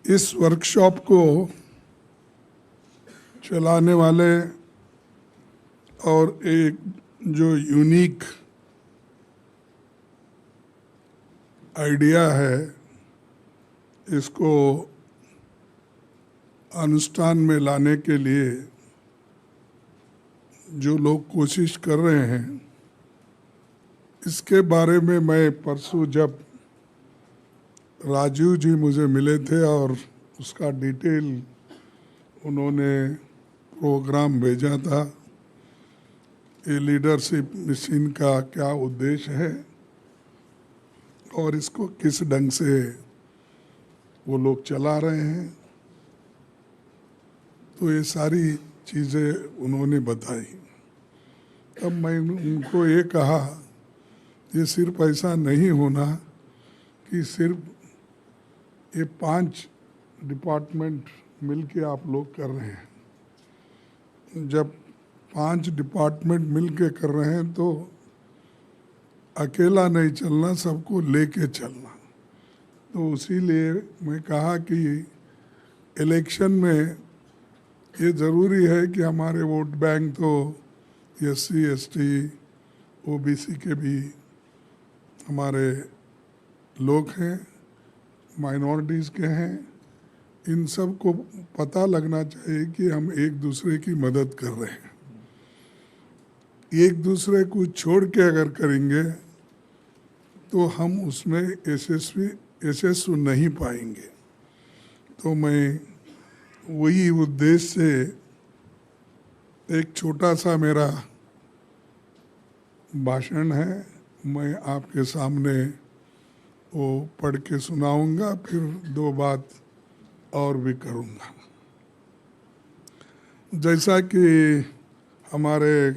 इस वर्कशॉप को चलाने वाले और एक जो यूनिक आइडिया है इसको अनुष्ठान में लाने के लिए जो लोग कोशिश कर रहे हैं, इसके बारे में मैं परसों जब राजीव जी मुझे मिले थे और उसका डिटेल उन्होंने प्रोग्राम भेजा था, ये लीडरशिप मिशन का क्या उद्देश्य है और इसको किस ढंग से वो लोग चला रहे हैं, तो ये सारी चीज़ें उन्होंने बताई। तब मैं उनको ये कहा, ये सिर्फ ऐसा नहीं होना कि सिर्फ ये 5 डिपार्टमेंट मिलके आप लोग कर रहे हैं। जब 5 डिपार्टमेंट मिलके कर रहे हैं तो अकेला नहीं चलना, सबको लेके चलना। तो इसीलिए मैं कहा कि इलेक्शन में ये ज़रूरी है कि हमारे वोट बैंक तो SC ST OBC के भी हमारे लोग हैं, माइनॉरिटीज़ के हैं। इन सब को पता लगना चाहिए कि हम एक दूसरे की मदद कर रहे हैं। एक दूसरे को छोड़ के अगर करेंगे तो हम उसमें यशस्वी नहीं पाएंगे। तो मैं वही उद्देश्य से एक छोटा सा मेरा भाषण है, मैं आपके सामने वो पढ़ के सुनाऊंगा, फिर 2 बात और भी करूंगा। जैसा कि हमारे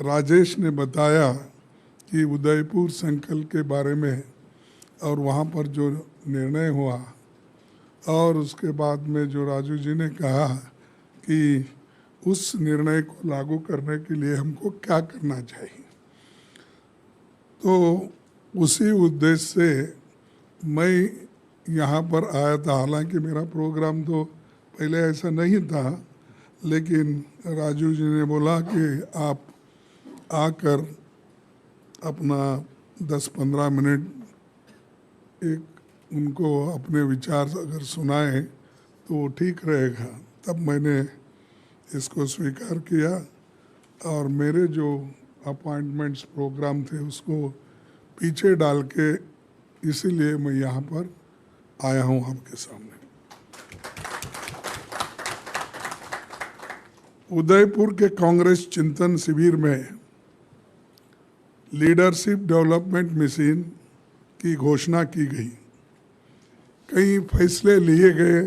राजेश ने बताया कि उदयपुर संकल्प के बारे में और वहाँ पर जो निर्णय हुआ, और उसके बाद में जो राजू जी ने कहा कि उस निर्णय को लागू करने के लिए हमको क्या करना चाहिए, तो उसी उद्देश्य से मैं यहाँ पर आया था। हालांकि मेरा प्रोग्राम तो पहले ऐसा नहीं था, लेकिन राजू जी ने बोला कि आप आकर अपना 10-15 मिनट एक उनको अपने विचार अगर सुनाएं तो वो ठीक रहेगा। तब मैंने इसको स्वीकार किया और मेरे जो अपॉइंटमेंट्स प्रोग्राम थे उसको पीछे डाल के इसीलिए मैं यहाँ पर आया हूँ आपके सामने। उदयपुर के कांग्रेस चिंतन शिविर में लीडरशिप डेवलपमेंट मिशन की घोषणा की गई, कई फैसले लिए गए।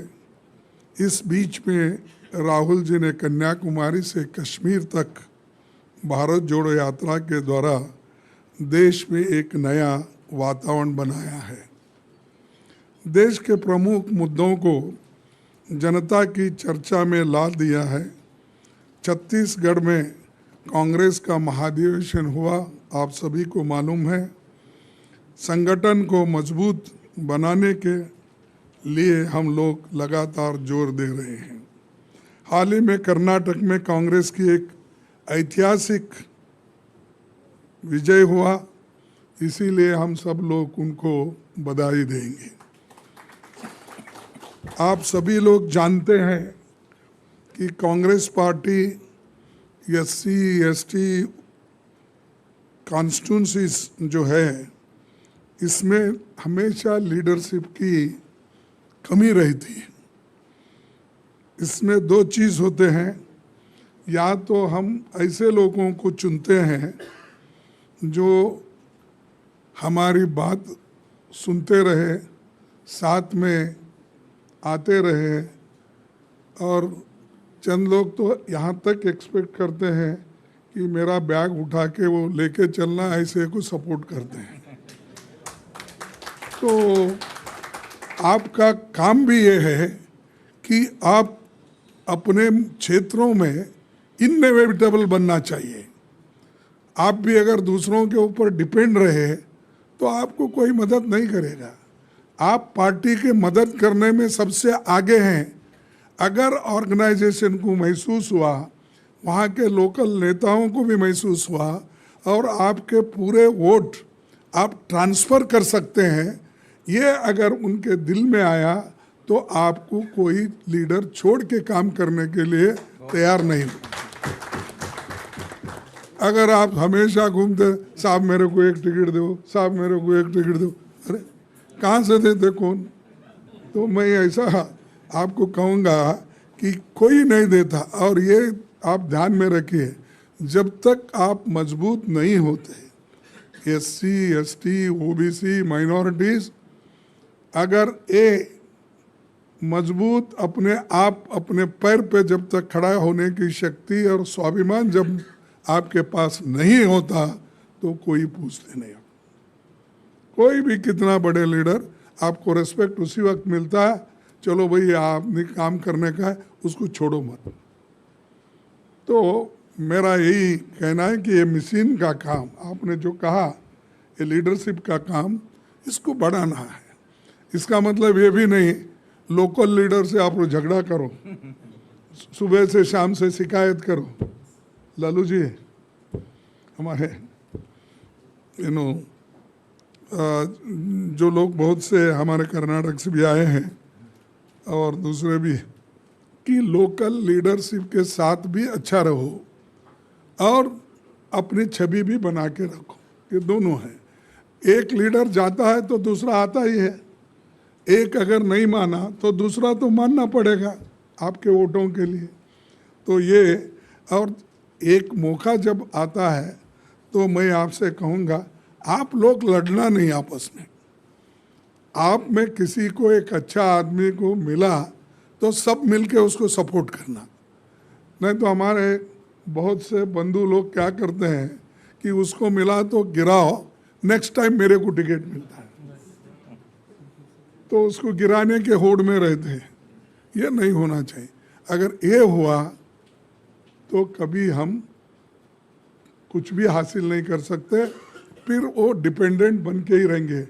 इस बीच में राहुल जी ने कन्याकुमारी से कश्मीर तक भारत जोड़ो यात्रा के द्वारा देश में एक नया वातावरण बनाया है। देश के प्रमुख मुद्दों को जनता की चर्चा में ला दिया है। छत्तीसगढ़ में कांग्रेस का महाधिवेशन हुआ, आप सभी को मालूम है। संगठन को मजबूत बनाने के लिए हम लोग लगातार जोर दे रहे हैं। हाल ही में कर्नाटक में कांग्रेस की एक ऐतिहासिक विजय हुआ, इसीलिए हम सब लोग उनको बधाई देंगे। आप सभी लोग जानते हैं कि Congress party SC ST constituencies जो है, इसमें हमेशा लीडरशिप की कमी रहती है। इसमें 2 चीज़ होते हैं, या तो हम ऐसे लोगों को चुनते हैं जो हमारी बात सुनते रहे, साथ में आते रहे, और चंद लोग तो यहाँ तक एक्सपेक्ट करते हैं कि मेरा बैग उठा के वो लेके चलना, ऐसे को सपोर्ट करते हैं। तो आपका काम भी ये है कि आप अपने क्षेत्रों में इनएविटेबल बनना चाहिए। आप भी अगर दूसरों के ऊपर डिपेंड रहे तो आपको कोई मदद नहीं करेगा। आप पार्टी के मदद करने में सबसे आगे हैं। अगर ऑर्गेनाइजेशन को महसूस हुआ, वहाँ के लोकल नेताओं को भी महसूस हुआ और आपके पूरे वोट आप ट्रांसफ़र कर सकते हैं, ये अगर उनके दिल में आया तो आपको कोई लीडर छोड़ के काम करने के लिए तैयार नहीं। अगर आप हमेशा घूमते, साहब मेरे को एक टिकट दो, साहब मेरे को एक टिकट दो, अरे कहाँ से देते कौन? तो मैं ऐसा आपको कहूँगा कि कोई नहीं देता। और ये आप ध्यान में रखिए, जब तक आप मजबूत नहीं होते, SC, ST, OBC, माइनॉरिटीज़, अगर ये मजबूत अपने आप अपने पैर पे जब तक खड़ा होने की शक्ति और स्वाभिमान जब आपके पास नहीं होता तो कोई पूछते नहीं। कोई भी कितना बड़े लीडर, आपको रिस्पेक्ट उसी वक्त मिलता है, चलो भाई आपने काम करने का है, उसको छोड़ो मत। तो मेरा यही कहना है कि ये मिशन का काम, आपने जो कहा, ये लीडरशिप का काम, इसको बढ़ाना है। इसका मतलब ये भी नहीं लोकल लीडर से आप झगड़ा करो, सुबह से शाम से शिकायत करो। लालू जी हमारे जो लोग बहुत से हमारे कर्नाटक से भी आए हैं और दूसरे भी, कि लोकल लीडरशिप के साथ भी अच्छा रहो और अपनी छवि भी बना के रखो। ये दोनों है। एक लीडर जाता है तो दूसरा आता ही है, एक अगर नहीं माना तो दूसरा तो मानना पड़ेगा आपके वोटों के लिए। तो ये, और एक मौका जब आता है तो मैं आपसे कहूँगा, आप लोग लड़ना नहीं आपस में। आप में किसी को एक अच्छा आदमी को मिला तो सब मिलके उसको सपोर्ट करना। नहीं तो हमारे बहुत से बंधु लोग क्या करते हैं कि उसको मिला तो गिराओ, नेक्स्ट टाइम मेरे को टिकट मिलता है, तो उसको गिराने के होड़ में रहते हैं। ये नहीं होना चाहिए। अगर ये हुआ तो कभी हम कुछ भी हासिल नहीं कर सकते, फिर वो डिपेंडेंट बन के ही रहेंगे।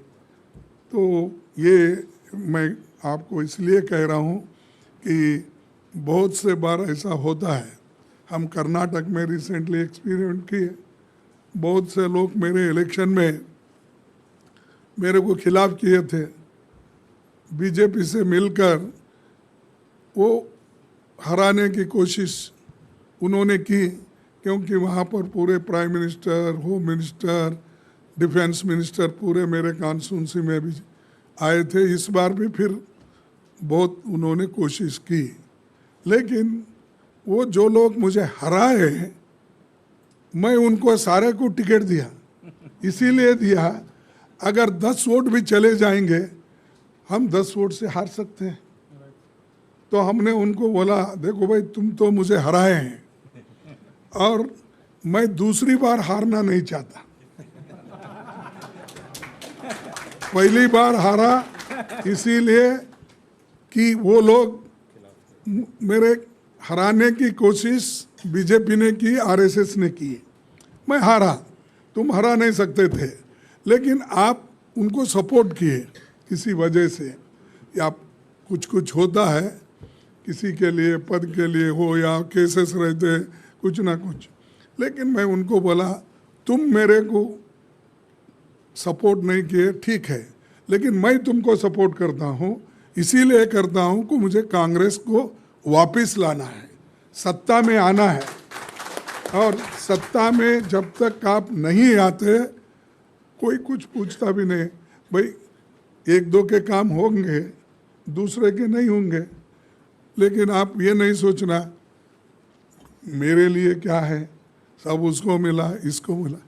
तो ये मैं आपको इसलिए कह रहा हूँ कि बहुत से बार ऐसा होता है। हम कर्नाटक में रिसेंटली एक्सपीरियंस किए, बहुत से लोग मेरे इलेक्शन में मेरे को खिलाफ किए थे, बीजेपी से मिलकर वो हराने की कोशिश उन्होंने की, क्योंकि वहाँ पर पूरे prime minister, home minister, defence minister पूरे मेरे कॉन्स्टिट्यूंसी में भी आए थे। इस बार भी फिर बहुत उन्होंने कोशिश की, लेकिन वो जो लोग मुझे हराए, मैं उनको सारे को टिकट दिया। इसीलिए दिया, अगर 10 वोट भी चले जाएंगे, हम 10 वोट से हार सकते हैं। तो हमने उनको बोला, देखो भाई तुम तो मुझे हराए हैं और मैं दूसरी बार हारना नहीं चाहता। पहली बार हारा इसीलिए कि वो लोग मेरे हराने की कोशिश बीजेपी ने की, आरएसएस ने की। मैं हारा, तुम हरा नहीं सकते थे, लेकिन आप उनको सपोर्ट किए किसी वजह से, या कुछ कुछ होता है किसी के लिए, पद के लिए हो या केसेस रहते कुछ ना कुछ। लेकिन मैं उनको बोला, तुम मेरे को सपोर्ट नहीं किए, ठीक है, लेकिन मैं तुमको सपोर्ट करता हूँ। इसीलिए करता हूँ कि मुझे कांग्रेस को वापस लाना है, सत्ता में आना है। और सत्ता में जब तक आप नहीं आते, कोई कुछ पूछता भी नहीं। भाई 1-2 के काम होंगे, दूसरे के नहीं होंगे। लेकिन आप ये नहीं सोचना मेरे लिए क्या है, सब उसको मिला, इसको मिला।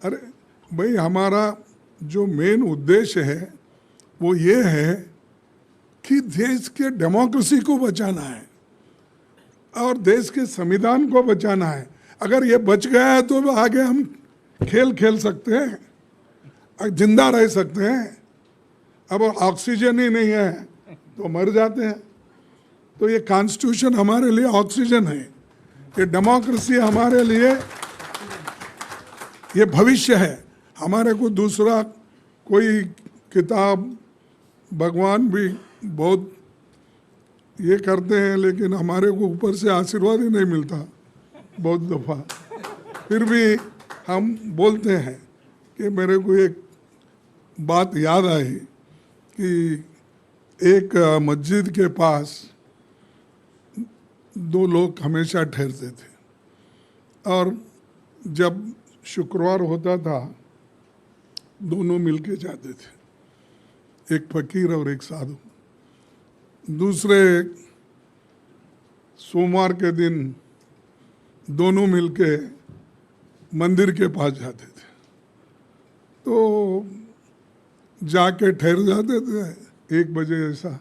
अरे भाई, हमारा जो मेन उद्देश्य है वो ये है कि देश के डेमोक्रेसी को बचाना है और देश के संविधान को बचाना है। अगर ये बच गया है तो आगे हम खेल खेल सकते हैं, जिंदा रह सकते हैं। अब ऑक्सीजन ही नहीं है तो मर जाते हैं। तो ये कॉन्स्टिट्यूशन हमारे लिए ऑक्सीजन है, ये डेमोक्रेसी हमारे लिए ये भविष्य है। हमारे को दूसरा कोई किताब, भगवान भी बहुत ये करते हैं, लेकिन हमारे को ऊपर से आशीर्वाद ही नहीं मिलता बहुत दफ़ा। फिर भी हम बोलते हैं कि मेरे को एक बात याद आई कि एक मस्जिद के पास दो लोग हमेशा ठहरते थे, और जब शुक्रवार होता था दोनों मिलके जाते थे, एक फकीर और एक साधु। दूसरे सोमवार के दिन दोनों मिलके मंदिर के पास जाते थे। तो जाके ठहर जाते थे 1 बजे ऐसा,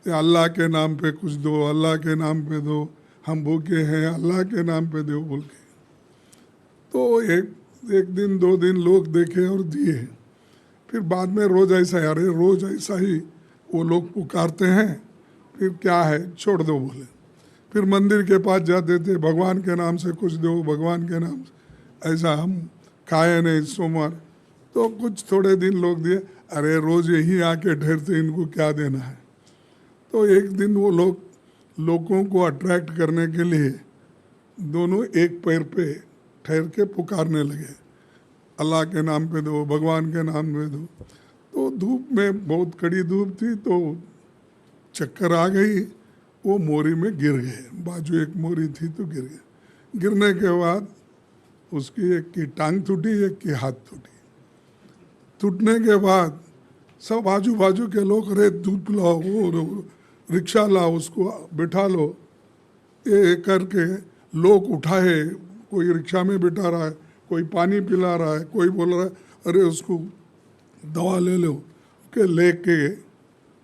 अल्लाह के नाम पे कुछ दो, अल्लाह के नाम पे दो, हम भूखे हैं, अल्लाह के नाम पे दो बोल के। तो एक दिन 2 दिन लोग देखे और दिए। फिर बाद में रोज़ ऐसा है, अरे रोज़ ऐसा ही वो लोग पुकारते हैं, फिर क्या है छोड़ दो बोले। फिर मंदिर के पास जाते थे, भगवान के नाम से कुछ दो, भगवान के नाम से। ऐसा हम खाए नहीं सोमवार, तो कुछ थोड़े दिन लोग दिए, अरे रोज़ यही आके ठहरते, इनको क्या देना है। तो एक दिन वो लोगों को अट्रैक्ट करने के लिए दोनों एक पैर पे ठहर के पुकारने लगे, अल्लाह के नाम पे दो, भगवान के नाम पे दो। तो धूप में बहुत कड़ी धूप थी, तो चक्कर आ गई, वो मोरी में गिर गए। बाजू एक मोरी थी तो गिर गए। गिरने के बाद उसकी एक की टांग टूटी, एक की हाथ टूटी। टूटने के बाद सब आजू बाजू के लोग, अरे दूध पिलाओ, वो रिक्शा लाओ, उसको बिठा लो, ये करके लोग उठाए। कोई रिक्शा में बिठा रहा है, कोई पानी पिला रहा है, कोई बोल रहा है अरे उसको दवा ले लो, के लेके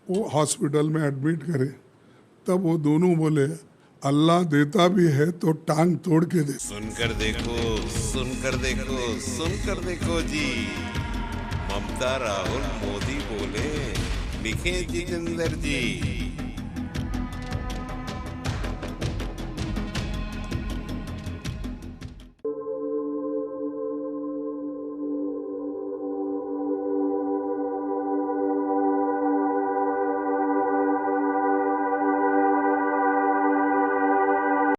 वो हॉस्पिटल में एडमिट करे। तब वो दोनों बोले, अल्लाह देता भी है तो टांग तोड़ के दे। सुनकर देखो, सुनकर देखो, सुनकर देखो जी। ममता राहुल मोदी बोले, लिखे जितेंद्र जी।